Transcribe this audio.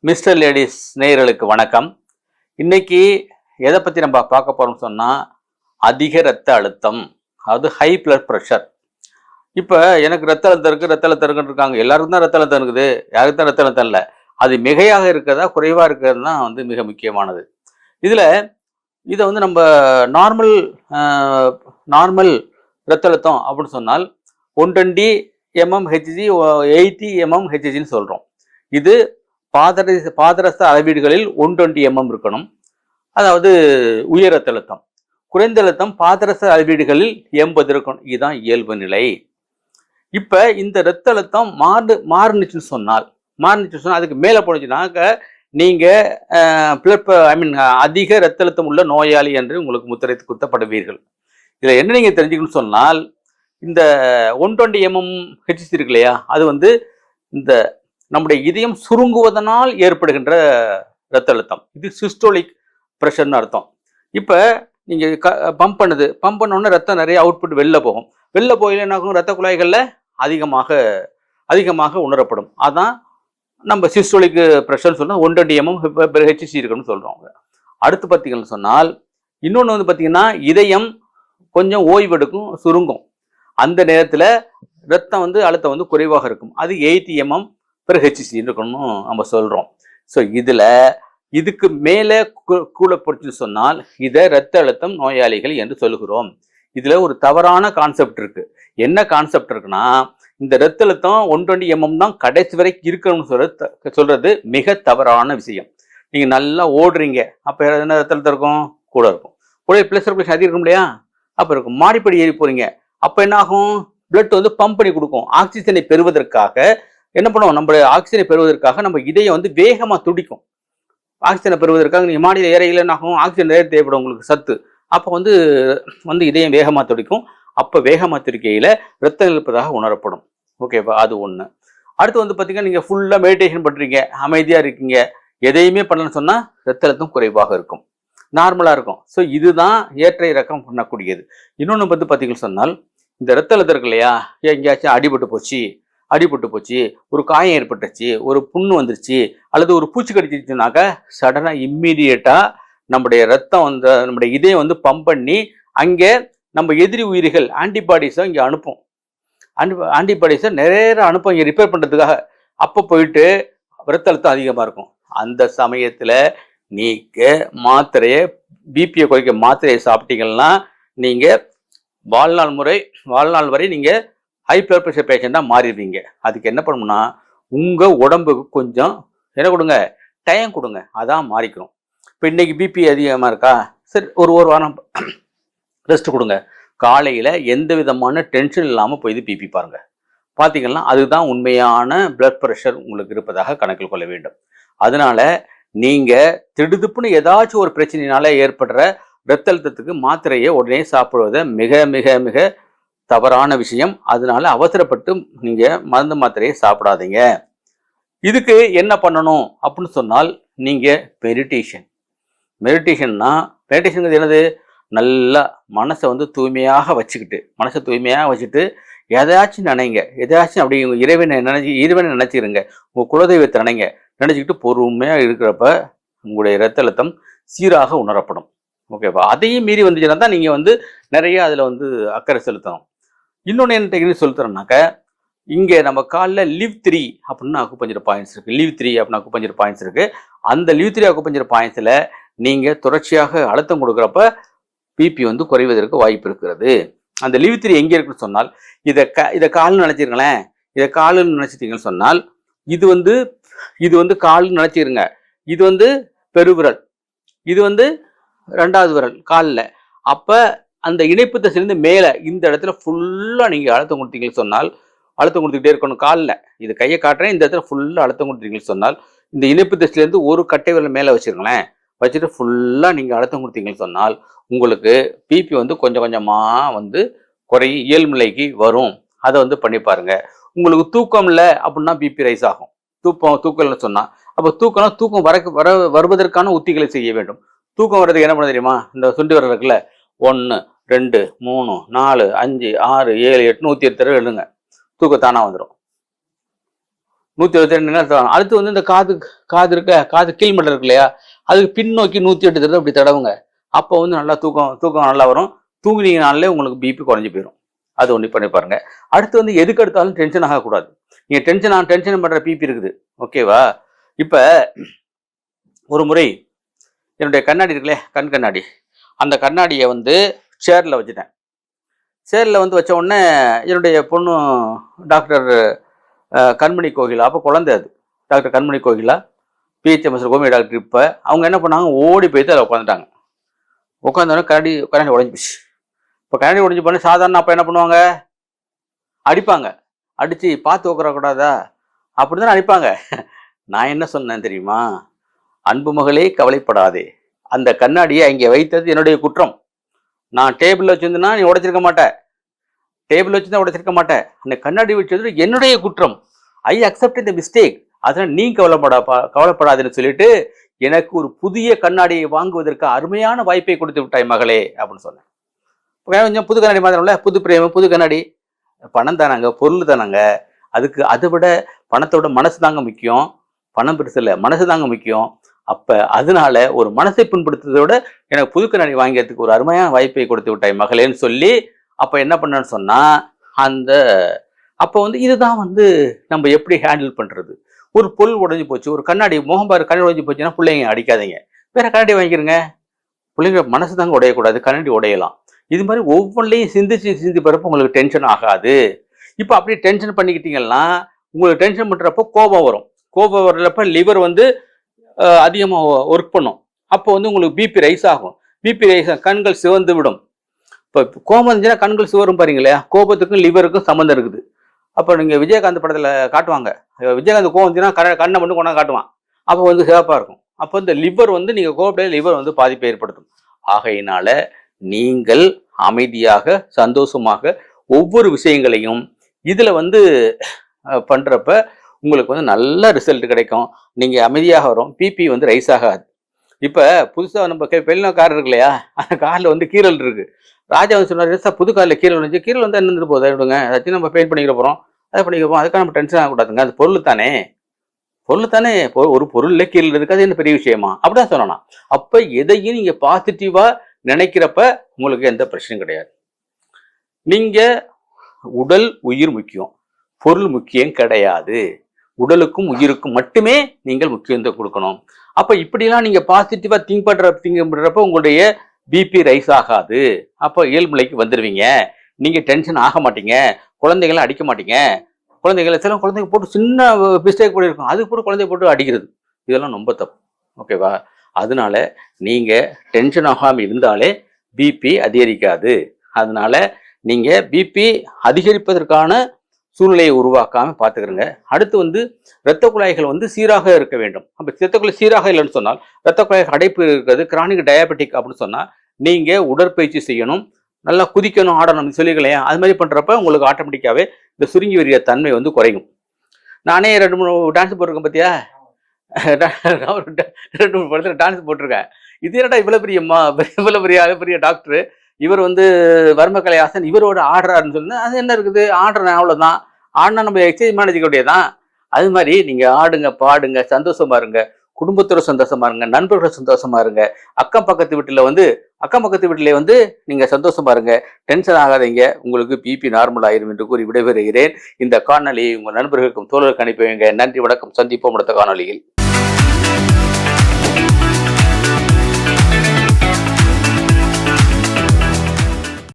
Mister ladies நேயர்களுக்கு வணக்கம். இன்னைக்கு எதை பற்றி நம்ம பார்க்க போகிறோம்னு சொன்னால் அதிக இரத்த அழுத்தம், அதாவது ஹை பிளட் ப்ரெஷர். இப்போ எனக்கு ரத்த அழுத்தம் இருக்குது, ரத்த அழுத்தம் இருக்குன்னு இருக்காங்க. எல்லாருக்கும் தான் ரத்த அழுத்தம் இருக்குது, யாருக்கு தான் ரத்த அழுத்தம் இல்லை. அது மிகையாக இருக்கிறதா குறைவாக இருக்கிறது தான் மிக முக்கியமானது. இதில் இதை நம்ம நார்மல் நார்மல் ரத்த அழுத்தம் அப்படின்னு சொன்னால் 120 mmHg 80 mmHgன்னு சொல்கிறோம். இது பாதரச அளவீடுகளில் 120 mm இருக்கணும், அதாவது உயர் ரத்த அழுத்தம். குறைந்த அழுத்தம் பாதரச அளவீடுகளில் 80 இருக்கணும். இதுதான் இயல்பு நிலை. இப்போ இந்த ரத்த அழுத்தம் மாறுனுச்சுன்னு சொன்னால் அதுக்கு மேலே போனுச்சுனாக்க நீங்கள் அதிக ரத்த அழுத்தம் உள்ள நோயாளி என்று உங்களுக்கு முத்திரை குத்தப்படுவீர்கள். இதில் என்ன நீங்கள் தெரிஞ்சுக்கணும்னு சொன்னால், இந்த 120 mmHg இருக்கு இல்லையா, அது இந்த நம்முடைய இதயம் சுருங்குவதனால் ஏற்படுகின்ற ரத்த அழுத்தம். இது சிஸ்டோலிக் ப்ரெஷர்னு அர்த்தம். இப்போ நீங்கள் பம்ப் பண்ணோடனே ரத்தம் நிறைய அவுட்புட் வெளில போகும். வெளில போயில என்ன ஆகும், ரத்த குழாய்களில் அதிகமாக உணரப்படும். அதான் நம்ம சிஸ்டோலிக் ப்ரெஷர்னு சொன்னால் 120 mmHg இருக்குன்னு சொல்கிறோம். அடுத்து பார்த்தீங்கன்னு சொன்னால் இன்னொன்று பார்த்தீங்கன்னா, இதயம் கொஞ்சம் ஓய்வெடுக்கும், சுருங்கும். அந்த நேரத்தில் ரத்தம் அழுத்தம் குறைவாக இருக்கும். அது 80 mmHg இருக்கணும்னு நம்ம சொல்கிறோம். ஸோ இதுக்கு மேலே கூட போச்சுன்னு சொன்னால் இதை இரத்த அழுத்தம் நோயாளிகள் என்று சொல்கிறோம். இதில் ஒரு தவறான கான்செப்ட் இருக்குது. என்ன கான்செப்ட் இருக்குன்னா, இந்த இரத்த அழுத்தம் 120 mm தான் கடைசி வரைக்கும் இருக்கணும்னு சொல்கிறது மிக தவறான விஷயம். நீங்கள் நல்லா ஓடுறீங்க, அப்போ என்ன ரத்த அழுத்தம் இருக்கும், கூட இருக்கும். கூட ப்ளஸ் சர்க்குலேஷன் அதிகம் இருக்கும் இல்லையா, அப்போ இருக்கும். மாடிப்படி ஏறி போகிறீங்க, அப்போ என்ன ஆகும், பிளட் பம்ப் பண்ணி கொடுக்கும். ஆக்சிஜனை பெறுவதற்காக என்ன பண்ணுவோம், நம்ம ஆக்சிஜனை பெறுவதற்காக நம்ம இதயம் வேகமாக துடிக்கும். ஆக்சிஜனை பெறுவதற்காக நீங்கள் மாடியில் ஏறையில் என்ன ஆகும், ஆக்சிஜன் நிறைய தேவைப்படும் உங்களுக்கு, சத்து. அப்போ இதயம் வேகமாக துடிக்கும். அப்போ வேகமாக துடிக்கையில் ரத்தம் இருப்பதாக உணரப்படும். ஓகேவா, அது ஒன்று. அடுத்து பார்த்தீங்கன்னா, நீங்கள் ஃபுல்லாக மெடிடேஷன் பண்ணுறீங்க, அமைதியாக இருக்கீங்க, எதையுமே பண்ணலன்னு சொன்னால் ரத்த அழுத்தம் குறைவாக இருக்கும், நார்மலாக இருக்கும். ஸோ இதுதான் ஏற்ற இறக்கம் பண்ணக்கூடியது. இன்னொன்று பார்த்தீங்கன்னு சொன்னால், இந்த ரத்த அழுத்தம் இருக்கு இல்லையா, எங்கேயாச்சும் அடிபட்டு போச்சு, ஒரு காயம் ஏற்பட்டுச்சு, ஒரு புண்ணு வந்துருச்சு, அல்லது ஒரு பூச்சி கடிச்சிருச்சுனாக்க சடனாக இம்மீடியட்டாக நம்முடைய ரத்தம் நம்முடைய இதயம் பம்ப் பண்ணி அங்கே நம்ம எதிரி உயிரிகள் ஆன்டிபாடிஸை இங்கே அனுப்பும். ஆன்டிபாடிஸை நிறைய அனுப்பும் இங்கே ரிப்பேர் பண்ணுறதுக்காக. அப்போ போயிட்டு ரத்த அழுத்தம் அதிகமாக இருக்கும். அந்த சமயத்தில் நீங்கள் பிபியை குறைக்க மாத்திரையை சாப்பிட்டீங்கன்னா நீங்கள் வாழ்நாள் வரை நீங்கள் ஹை பிளட் ப்ரெஷர் பேஷண்டாக மாறிடுவீங்க. அதுக்கு என்ன பண்ணணும்னா, உங்கள் உடம்புக்கு கொஞ்சம் என்ன கொடுங்க, டைம் கொடுங்க, அதான் மாறிக்கணும். இப்போ இன்றைக்கி பிபி அதிகமாக இருக்கா, சரி ஒரு வாரம் ரெஸ்ட் கொடுங்க. காலையில் எந்த விதமான டென்ஷன் இல்லாமல் போய் பிபி பாருங்கள். பார்த்தீங்கன்னா அதுதான் உண்மையான பிளட் ப்ரெஷர் உங்களுக்கு இருப்பதாக கணக்கில் கொள்ள வேண்டும். அதனால் நீங்கள் திடுதுப்புன்னு ஏதாச்சும் ஒரு பிரச்சனையினால ஏற்படுற இரத்த அழுத்தத்துக்கு மாத்திரையை உடனே சாப்பிடுவதை மிக மிக மிக தவறான விஷயம். அதனால அவசரப்பட்டு நீங்கள் மருந்து மாத்திரையை சாப்பிடாதீங்க. இதுக்கு என்ன பண்ணணும் அப்படின்னு சொன்னால், நீங்கள் மெடிடேஷன்னா என்னது, நல்லா மனசை தூய்மையாக வச்சுக்கிட்டு எதாச்சும் நினைங்க, எதாச்சும் அப்படி இறைவனை நினைச்சிருங்க, உங்கள் குலதெய்வத்தை நினைச்சிக்கிட்டு பொறுமையாக இருக்கிறப்ப உங்களுடைய இரத்த அழுத்தம் சீராக உணரப்படும். ஓகேவா, அதையும் மீறி வந்துச்சுன்னா தான் நீங்கள் நிறைய அதில் அக்கறை செலுத்தணும். இன்னொன்று என்ன டெக்னிக் சொல்லித்தரோம்னாக்க, இங்கே நம்ம காலில் லிவ் 3 அப்படின்னு அக்குபஞ்சர் பாயிண்ட்ஸ் இருக்குது. லிவ் 3 அப்படின்னு அக்குபஞ்சர் பாயிண்ட்ஸ் இருக்குது. அந்த லிவ் 3 அக்குபஞ்சர் பாயிண்ட்ஸில் நீங்கள் தொடர்ச்சியாக அழுத்தம் கொடுக்குறப்ப பிபி குறைவதற்கு வாய்ப்பு இருக்கிறது. அந்த லிவ் 3 எங்கே இருக்குன்னு சொன்னால், இதை கால்னு நினச்சிருங்களேன். இதை காலுன்னு நினச்சிட்டிங்கன்னு சொன்னால், இது கால்னு நினச்சிருங்க. இது பெருவிரல், இது ரெண்டாவது விரல் காலில். அப்போ அந்த இணைப்பு தசையிலேருந்து மேலே இந்த இடத்துல ஃபுல்லாக நீங்கள் அழுத்தம் கொடுத்தீங்கன்னு சொன்னால், அழுத்தம் கொடுத்துக்கிட்டே இருக்கணும் காலில். இது கையை காட்டுறேன், இந்த இடத்துல ஃபுல்லாக அழுத்தம் கொடுத்தீங்கன்னு சொன்னால், இந்த இணைப்பு தசையிலேருந்து ஒரு கட்டை விரல் மேலே வச்சுருங்களேன், வச்சுட்டு ஃபுல்லாக நீங்கள் அழுத்தம் கொடுத்தீங்கன்னு சொன்னால் உங்களுக்கு பிபி கொஞ்சம் கொஞ்சமாக குறையும், இயல்நிலைக்கு வரும். அதை பண்ணி பாருங்க. உங்களுக்கு தூக்கம் இல்லை அப்படின்னா பிபி ரைஸ் ஆகும். தூக்கம் இல்லைன்னு சொன்னால், அப்போ தூக்கம் வருவதற்கான உத்திகளை செய்ய வேண்டும். தூக்கம் வர்றதுக்கு என்ன பண்ண தெரியுமா, இந்த சுண்டி வர இருக்குல்ல, 1 2 3 4 5 6 7 8 108 தடவை எழுதுங்க, தூக்கத்தானா வந்துடும். 172 அடுத்து வந்து இந்த காது கீழ்மட்டம் இருக்கு இல்லையா, அதுக்கு பின்னோக்கி 108 தடவை அப்படி தடவுங்க. அப்போ வந்து நல்லா தூக்கம் நல்லா வரும். தூங்குனீங்கனாலே உங்களுக்கு பிபி குறைஞ்சி போயிடும். அது ஒன்று பண்ணி பாருங்க. அடுத்து வந்து எதுக்கு எடுத்தாலும் டென்ஷன் ஆகக்கூடாது. நீங்க டென்ஷன் பண்ற பிபி இருக்குது, ஓகேவா? இப்ப ஒரு முறை என்னுடைய கண்ணாடி இருக்குல்ல, கண் கண்ணாடி, அந்த கண்ணாடியை வந்து சேர்ல வச்சுட்டேன். சேர்ல வந்து வச்ச உடனே என்னுடைய பொண்ணு டாக்டர் கண்மணி கோகிலா, அப்போ குழந்தை அது, டாக்டர் கண்மணி கோகிலா, பிஹெச்எம்எஸ் கோமி டாக்டர். இப்போ அவங்க என்ன பண்ணாங்க, ஓடி போய்த்து அதில் உட்காந்துட்டாங்க. உட்காந்தோடனே கண்ணாடி உடஞ்சி போச்சு. இப்போ கண்ணாடி உடஞ்சி போனால் சாதாரண அப்போ என்ன பண்ணுவாங்க, அடிப்பாங்க. அடித்து பார்த்து உட்காரக்கூடாதா, அப்படி தானே அடிப்பாங்க. நான் என்ன சொன்னேன் தெரியுமா, அன்பு மகளே கவலைப்படாதே, அந்த கண்ணாடியை இங்கே வைத்தது என்னுடைய குற்றம். நான் டேபிளில் வச்சுருந்தேன்னா நீ உடைச்சிருக்க மாட்டேன், டேபிள் வச்சுருந்தா உடைச்சிருக்க மாட்டேன். அந்த கண்ணாடி வச்சது என்னுடைய குற்றம். ஐ அக்செப்ட் இந்த மிஸ்டேக். அதனால் நீ கவலைப்படாதுன்னு சொல்லிட்டு எனக்கு ஒரு புதிய கண்ணாடியை வாங்குவதற்கு அருமையான வாய்ப்பை கொடுத்து விட்டாய் மகளே அப்படின்னு சொன்னேன். கொஞ்சம் புது கண்ணாடி மாதிரில, புது பிரேமம், புது கண்ணாடி. பணம் தானாங்க, பொருள் தானாங்க. அதுக்கு அதை விட பணத்தோட மனசு தாங்க முக்கியம். பணம் பெருசு இல்லை, மனசு தாங்க முக்கியம். அப்போ அதனால ஒரு மனசை புண்படுத்துறதை விட எனக்கு புது கண்ணாடி வாங்கிறதுக்கு ஒரு அருமையான வாய்ப்பை கொடுத்து விட்டாய் மகளேன்னு சொல்லி அப்போ என்ன பண்ணேன்னு சொன்னால், அப்போ வந்து இதுதான் வந்து நம்ம எப்படி ஹேண்டில் பண்ணுறது. ஒரு பொருள் உடஞ்சி போச்சு, ஒரு கண்ணாடி முகம்பாரு கண்ணாடி உடஞ்சி போச்சுன்னா பிள்ளைங்க அடிக்காதீங்க, வேற கண்ணாடி வாங்கிக்கிறங்க. பிள்ளைங்க மனசு தாங்க உடையக்கூடாது, கண்ணாடி உடையலாம். இது மாதிரி ஒவ்வொன்றையும் சிந்தி பிறப்பு உங்களுக்கு டென்ஷன் ஆகாது. இப்போ அப்படி டென்ஷன் பண்ணிக்கிட்டீங்கன்னா உங்களுக்கு டென்ஷன் பண்ணுறப்போ கோபம் வரும். கோபம் வர்றப்ப லிவர் வந்து அதிகமாக ஒர்க் பண்ணும். அப்போ வந்து உங்களுக்கு பிபி ரைஸ் ஆகும். பிபி ரைஸ் கண்கள் சிவந்து விடும். இப்போ கோபம் இருந்துச்சுன்னா கண்கள் சிவரும் பாருங்களே, கோபத்துக்கும் லிவருக்கும் சம்மந்தம் இருக்குது. அப்போ நீங்கள் விஜயகாந்த் படத்தில் காட்டுவாங்க, விஜயகாந்த் கோபம் இருந்துச்சுன்னா கண்ணை மட்டும் கொண்டாந்து காட்டுவான், அப்போ வந்து சிவப்பாக இருக்கும். அப்போ இந்த லிவர் வந்து நீங்கள் கோபப்பட லிவர் வந்து பாதிப்பை ஏற்படுத்தும். ஆகையினால நீங்கள் அமைதியாக சந்தோஷமாக ஒவ்வொரு விஷயங்களையும் இதில் வந்து பண்ணுறப்ப உங்களுக்கு வந்து நல்ல ரிசல்ட் கிடைக்கும். நீங்கள் அமைதியாக வரும், பிபி வந்து ரைஸ் ஆகாது. இப்போ புதுசாக நம்ம வெளிநாட்டு கார் இருக்கு இல்லையா, அந்த காரில் வந்து கீரல் இருக்குது. ராஜா வந்து சொன்னார், சார் புது காரில் கீரல் வந்துச்சு, கீரல் வந்து என்ன போகுது விடுங்க, ஏதாச்சும் நம்ம பெயிண்ட் பண்ணிக்கிற போகிறோம், அதை பண்ணிக்க போகிறோம், அதுக்காக நம்ம டென்ஷன் ஆகக்கூடாதுங்க, அது பொருள் தானே, ஒரு பொருளில் கீரல் இருக்குது, அது என்ன பெரிய விஷயமா, அப்படிதான் சொல்லணும். அப்போ எதையும் நீங்கள் பாசிட்டிவாக நினைக்கிறப்ப உங்களுக்கு எந்த பிரச்சனையும் கிடையாது. நீங்கள் உடல் உயிர் முக்கியம், பொருள் முக்கியம் கிடையாது. உடலுக்கும் உயிருக்கும் மட்டுமே நீங்கள் முக்கியத்துவம் கொடுக்கணும். அப்போ இப்படிலாம் நீங்கள் பாசிட்டிவாக திங்க் பண்ணுறப்ப உங்களுடைய பிபி ரைஸ் ஆகாது. அப்போ இயல்புலைக்கு வந்துடுவீங்க. நீங்கள் டென்ஷன் ஆக மாட்டீங்க, குழந்தைகளை அடிக்க மாட்டீங்க. சில குழந்தைங்க போட்டு சின்ன மிஸ்டேக் பண்ணியிருக்கோம், அதுக்கு போட்டு குழந்தைய போட்டு அடிக்கிறது, இதெல்லாம் ரொம்ப தப்பு, ஓகேவா? அதனால நீங்கள் டென்ஷன் ஆகாமல் இருந்தாலே பிபி அதிகரிக்காது. அதனால நீங்கள் பிபி அதிகரிப்பதற்கான சூழ்நிலையை உருவாக்காமல் பார்த்துக்கிறங்க. அடுத்து வந்து இரத்த குழாய்கள் வந்து சீராக இருக்க வேண்டும். அப்போ இரத்த குழாய் சீராக இல்லைன்னு சொன்னால், இரத்த குழாய் அடைப்பு இருக்கிறது, கிரானிக் டயபெட்டிக் அப்படின்னு சொன்னால் நீங்கள் உடற்பயிற்சி செய்யணும், நல்லா குதிக்கணும், ஆடணும், சொல்லிக்கலையா? அது மாதிரி பண்ணுறப்ப உங்களுக்கு ஆட்டோமேட்டிக்காகவே இந்த சுருங்கி வரிய தன்மை வந்து குறையும். நானே 2-3 டான்ஸ் போட்டிருக்கேன் பார்த்தியா, 2-3 படத்தில் டான்ஸ் போட்டிருக்கேன். இது என்னடா இவ்வளோ பெரிய டாக்டரு, இவர் வந்து வர்மக்கலை ஆசன், இவரோட ஆடுறாருன்னு சொன்னால் அது என்ன இருக்குது, ஆடுறேன் அவ்வளோதான், ஆடினா நம்ம எக்ஸசைஸ் மேனேஜ் கூடியதான். அது மாதிரி நீங்கள் ஆடுங்க, பாடுங்க, சந்தோஷமா இருங்க, குடும்பத்தோட சந்தோஷமா இருங்க, நண்பர்களோட சந்தோஷமா இருங்க, அக்கம் பக்கத்து வீட்டில் வந்து நீங்கள் சந்தோஷமா இருங்க, டென்ஷன் ஆகாதீங்க, உங்களுக்கு பிபி நார்மல் ஆயிரும் என்று கூறி விடைபெறுகிறேன். இந்த காணொலியை உங்கள் நண்பர்களுக்கும் தோழர்களுக்கு அனுப்பி வைங்க. நன்றி, வணக்கம், சந்திப்போம் அடுத்த காணொலியில்.